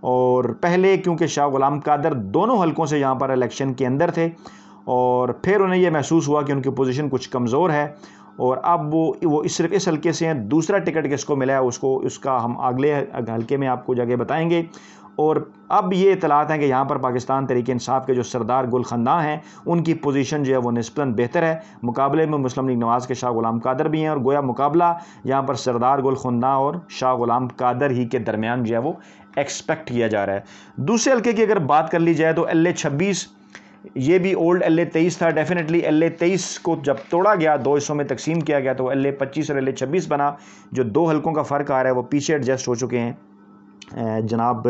اور پہلے کیونکہ شاہ غلام قادر دونوں حلقوں سے یہاں پر الیکشن کے اندر تھے اور پھر انہیں یہ محسوس ہوا کہ ان کی پوزیشن کچھ کمزور ہے اور اب وہ صرف اس حلقے سے ہیں. دوسرا ٹکٹ کس کو ملا ہے اس کا ہم اگلے حلقے میں آپ کو جگہ بتائیں گے. اور اب یہ اطلاعات ہیں کہ یہاں پر پاکستان تحریک انصاف کے جو سردار گل خنداں ہیں ان کی پوزیشن جو ہے وہ نسبتاً بہتر ہے. مقابلے میں مسلم لیگ نواز کے شاہ غلام قادر بھی ہیں اور گویا مقابلہ یہاں پر سردار گل خنداں اور شاہ غلام قادر ہی کے درمیان جو ہے وہ ایکسپیکٹ کیا جا رہا ہے. دوسرے حلقے کی اگر بات کر لی جائے تو LA-26 یہ بھی اولڈ LA-23 تھا. ڈیفینیٹلی LA-23 کو جب توڑا گیا، دو حصوں میں تقسیم کیا گیا تو LA-25 اور LA-26 بنا. جو دو حلقوں کا فرق آ رہا ہے وہ پیچھے ایڈجسٹ ہو چکے ہیں جناب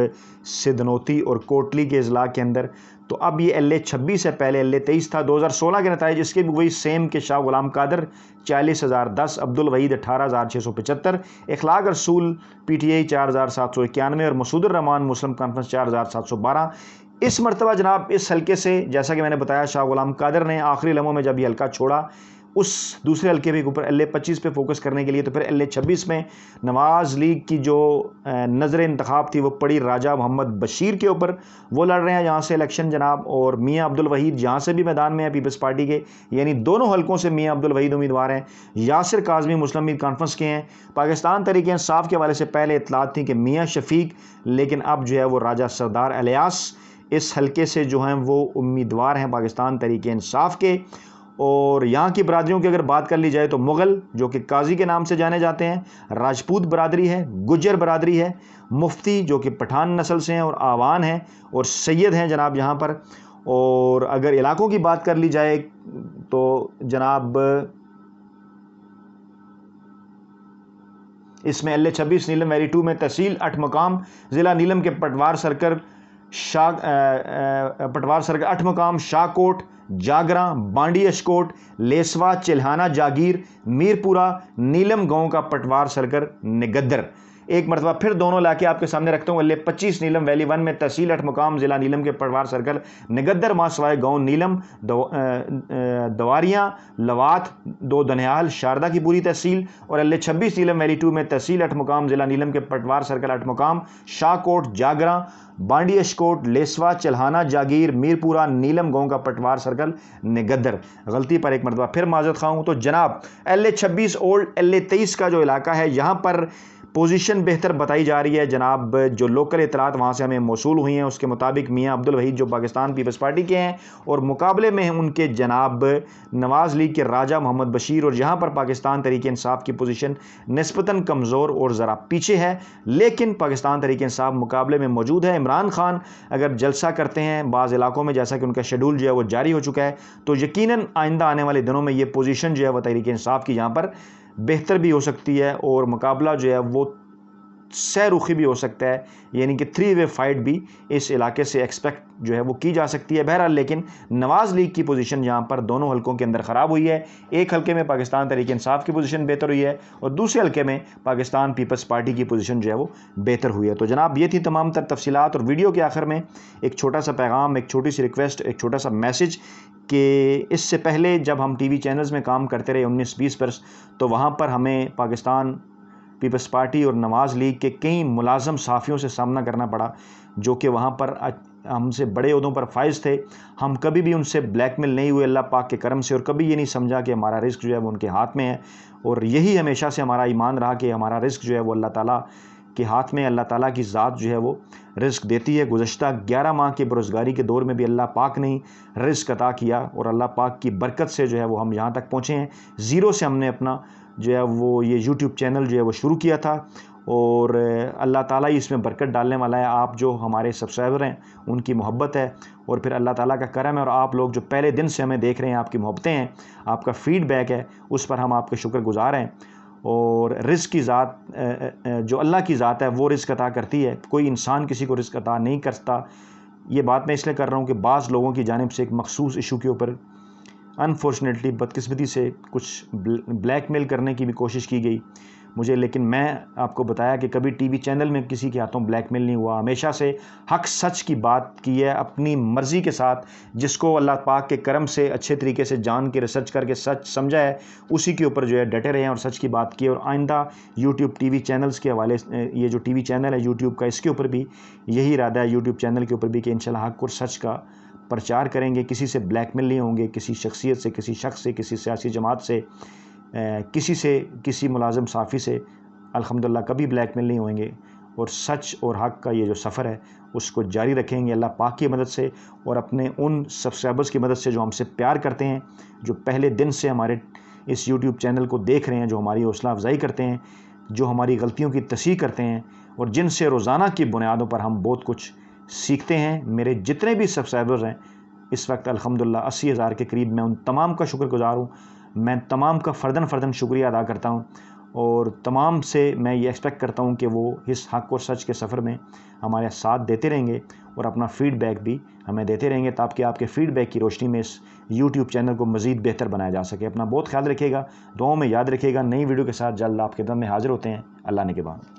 سدنوتی اور کوٹلی کے اضلاع کے اندر. تو اب یہ LA-26 ہے، پہلے LA-23 تھا. 2016 کے نتائج اس کے بھی وہی سیم کہ شاہ غلام قادر 40,010، عبدالوحید 18,675، اخلاق رسول PTI 4,791 اور مسعود الرحمان مسلم کانفرنس 4,712. اس مرتبہ جناب اس حلقے سے جیسا کہ میں نے بتایا شاہ غلام قادر نے آخری لمحوں میں جب یہ حلقہ چھوڑا اس دوسرے حلقے کے اوپر LA-25 پہ فوکس کرنے کے لیے، تو پھر LA-26 میں نواز لیگ کی جو نظر انتخاب تھی وہ پڑی راجہ محمد بشیر کے اوپر. وہ لڑ رہے ہیں یہاں سے الیکشن جناب، اور میاں عبدالوحید یہاں سے بھی میدان میں ہیں پیپلز پارٹی کے، یعنی دونوں حلقوں سے میاں عبدالوحید امیدوار ہیں. یاسر کاظمی مسلم لیگ کانفرنس کے ہیں. پاکستان تحریک انصاف کے حوالے سے پہلے اطلاعات تھیں کہ میاں شفیق، لیکن اب جو ہے وہ راجہ سردار الیاس اس حلقے سے جو ہیں وہ امیدوار ہیں پاکستان تحریک انصاف کے. اور یہاں کی برادریوں کی اگر بات کر لی جائے تو مغل جو کہ قاضی کے نام سے جانے جاتے ہیں، راجپوت برادری ہے، گجر برادری ہے، مفتی جو کہ پٹھان نسل سے ہیں اور آوان ہیں، اور سید ہیں جناب یہاں پر. اور اگر علاقوں کی بات کر لی جائے تو جناب اس میں LA-26 نیلم ویلی 2 میں تحصیل 8 مقام، ضلع نیلم کے پٹوار سرکل 8 مقام، شاہ کوٹ، جاگراں، بانڈی اشکوٹ، لیسوا، چلہانہ جاگیر، میرپورہ، نیلم گاؤں کا پٹوار سرکل نگدر. ایک مرتبہ پھر دونوں علاقے آپ کے سامنے رکھتا ہوں. LA-25 نیلم ویلی 1 میں تحصیل 8 مقام، ضلع نیلم کے پٹوار سرکل نگدر، ماں سوائے گاؤں نیلم، دواریاں، لوات، 2 دنیال، شاردہ کی پوری تحصیل. اور LA-26 نیلم ویلی 2 میں تحصیل 8 مقام، ضلع نیلم کے پٹوار سرکل 8 مقام، شاہ کوٹ، جاگراں، بانڈی اشکوٹ، لیسوا، چلہانہ جاگیر، میرپورہ، نیلم گاؤں کا پٹوار سرکل نگدر. غلطی پر ایک مرتبہ پھر معذرت خواہ ہوں. تو جناب LA-26 اولڈ LA-23 کا جو علاقہ ہے یہاں پر پوزیشن بہتر بتائی جا رہی ہے جناب. جو لوکل اطلاعات وہاں سے ہمیں موصول ہوئی ہیں اس کے مطابق میاں عبدالوحید جو پاکستان پیپلز پارٹی کے ہیں اور مقابلے میں ہیں ان کے جناب نواز لیگ کے راجہ محمد بشیر، اور یہاں پر پاکستان تحریک انصاف کی پوزیشن نسبتاً کمزور اور ذرا پیچھے ہے. لیکن پاکستان تحریک انصاف مقابلے میں موجود ہے. عمران خان اگر جلسہ کرتے ہیں بعض علاقوں میں جیسا کہ ان کا شیڈول جو ہے وہ جاری ہو چکا ہے، تو یقیناً آئندہ آنے والے دنوں میں یہ پوزیشن جو ہے وہ تحریک انصاف کی یہاں پر بہتر بھی ہو سکتی ہے اور مقابلہ جو ہے وہ سہ رخی بھی ہو سکتا ہے، یعنی کہ 3 وے فائٹ بھی اس علاقے سے ایکسپیکٹ جو ہے وہ کی جا سکتی ہے. بہرحال لیکن نواز لیگ کی پوزیشن یہاں پر دونوں حلقوں کے اندر خراب ہوئی ہے. ایک حلقے میں پاکستان تحریک انصاف کی پوزیشن بہتر ہوئی ہے اور دوسرے حلقے میں پاکستان پیپلز پارٹی کی پوزیشن جو ہے وہ بہتر ہوئی ہے. تو جناب یہ تھی تمام تر تفصیلات. اور ویڈیو کے آخر میں ایک چھوٹا سا پیغام، ایک چھوٹی سی ریکویسٹ، ایک چھوٹا سا میسج کہ اس سے پہلے جب ہم ٹی وی چینلز میں کام کرتے رہے 19-20 برس، تو وہاں پر ہمیں پاکستان پیپلز پارٹی اور نواز لیگ کے کئی ملازم صحافیوں سے سامنا کرنا پڑا جو کہ وہاں پر ہم سے بڑے عہدوں پر فائز تھے. ہم کبھی بھی ان سے بلیک میل نہیں ہوئے اللہ پاک کے کرم سے، اور کبھی یہ نہیں سمجھا کہ ہمارا رزق جو ہے وہ ان کے ہاتھ میں ہے. اور یہی ہمیشہ سے ہمارا ایمان رہا کہ ہمارا رزق جو ہے وہ اللہ تعالیٰ کے ہاتھ میں، اللہ تعالیٰ کی ذات جو ہے وہ رزق دیتی ہے. گزشتہ 11 ماہ کے بےروزگاری کے دور میں بھی اللہ پاک نے رزق عطا کیا اور اللہ پاک کی برکت سے جو ہے وہ ہم یہاں تک پہنچے ہیں. زیرو سے ہم نے اپنا جو ہے وہ یہ یوٹیوب چینل جو ہے وہ شروع کیا تھا، اور اللہ تعالیٰ ہی اس میں برکت ڈالنے والا ہے. آپ جو ہمارے سبسکرائبر ہیں ان کی محبت ہے اور پھر اللہ تعالیٰ کا کرم ہے، اور آپ لوگ جو پہلے دن سے ہمیں دیکھ رہے ہیں، آپ کی محبتیں ہیں، آپ کا فیڈ بیک ہے، اس پر ہم آپ کے شکر گزار ہیں. اور رزق کی ذات جو اللہ کی ذات ہے وہ رزق عطا کرتی ہے، کوئی انسان کسی کو رزق عطا نہیں کرتا. یہ بات میں اس لیے کر رہا ہوں کہ بعض لوگوں کی جانب سے ایک مخصوص ایشو کے اوپر انفارچونیٹلی بدقسمتی سے کچھ بلیک میل کرنے کی بھی کوشش کی گئی. مجھے، لیکن میں آپ کو بتایا کہ کبھی ٹی وی چینل میں کسی کے ہاتھوں بلیک میل نہیں ہوا، ہمیشہ سے حق سچ کی بات کی ہے اپنی مرضی کے ساتھ، جس کو اللہ پاک کے کرم سے اچھے طریقے سے جان کے ریسرچ کر کے سچ سمجھا ہے اسی کے اوپر جو ہے ڈٹے رہے ہیں اور سچ کی بات کی ہے۔ اور آئندہ یوٹیوب ٹی وی چینلز کے حوالے سے، یہ جو ٹی وی چینل ہے یوٹیوب کا، اس کے اوپر بھی یہی ارادہ ہے، یوٹیوب چینل کے اوپر بھی، کہ انشاءاللہ حق اور سچ کا پرچار کریں گے، کسی سے بلیک میل نہیں ہوں گے، کسی شخصیت سے، کسی شخص سے، کسی سیاسی جماعت سے، کسی سے، کسی ملازم صحافی سے الحمدللہ کبھی بلیک میل نہیں ہوئیں گے، اور سچ اور حق کا یہ جو سفر ہے اس کو جاری رکھیں گے اللہ پاک کی مدد سے، اور اپنے ان سبسکرائبرز کی مدد سے جو ہم سے پیار کرتے ہیں، جو پہلے دن سے ہمارے اس یوٹیوب چینل کو دیکھ رہے ہیں، جو ہماری حوصلہ افزائی کرتے ہیں، جو ہماری غلطیوں کی تصحیح کرتے ہیں، اور جن سے روزانہ کی بنیادوں پر ہم بہت کچھ سیکھتے ہیں۔ میرے جتنے بھی سبسکرائبرز ہیں اس وقت الحمدللہ 80,000 کے قریب، میں ان تمام کا شکر گزار ہوں، میں تمام کا فرداً شکریہ ادا کرتا ہوں، اور تمام سے میں یہ ایکسپیکٹ کرتا ہوں کہ وہ اس حق اور سچ کے سفر میں ہمارے ساتھ دیتے رہیں گے، اور اپنا فیڈ بیک بھی ہمیں دیتے رہیں گے، تاکہ آپ کے فیڈ بیک کی روشنی میں اس یوٹیوب چینل کو مزید بہتر بنایا جا سکے۔ اپنا بہت خیال رکھیے گا، دعاؤں میں یاد رکھیے گا۔ نئی ویڈیو کے ساتھ جلد آپ کے خدمت میں حاضر ہوتے ہیں۔ اللہ نگہبان۔